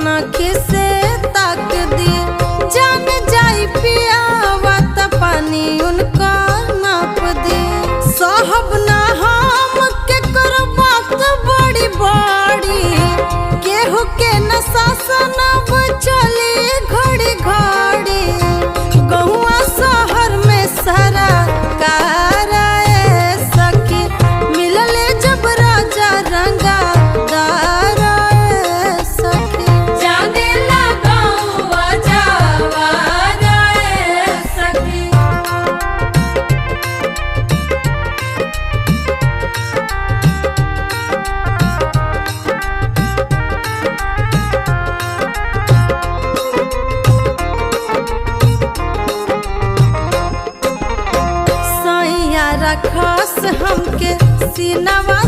नखी से ताक दी जान जाई पियावा त पानी उनका नाप दी साहब ना हम के करो बात बड़ी बड़ी केहू के न शासन चली घड़ी घड़ी गहुआ शहर में सारा सखी मिलले जब राजा रंगा सखी जाने लगाऊं जावा सखी। सैया रखस हमके सीनवा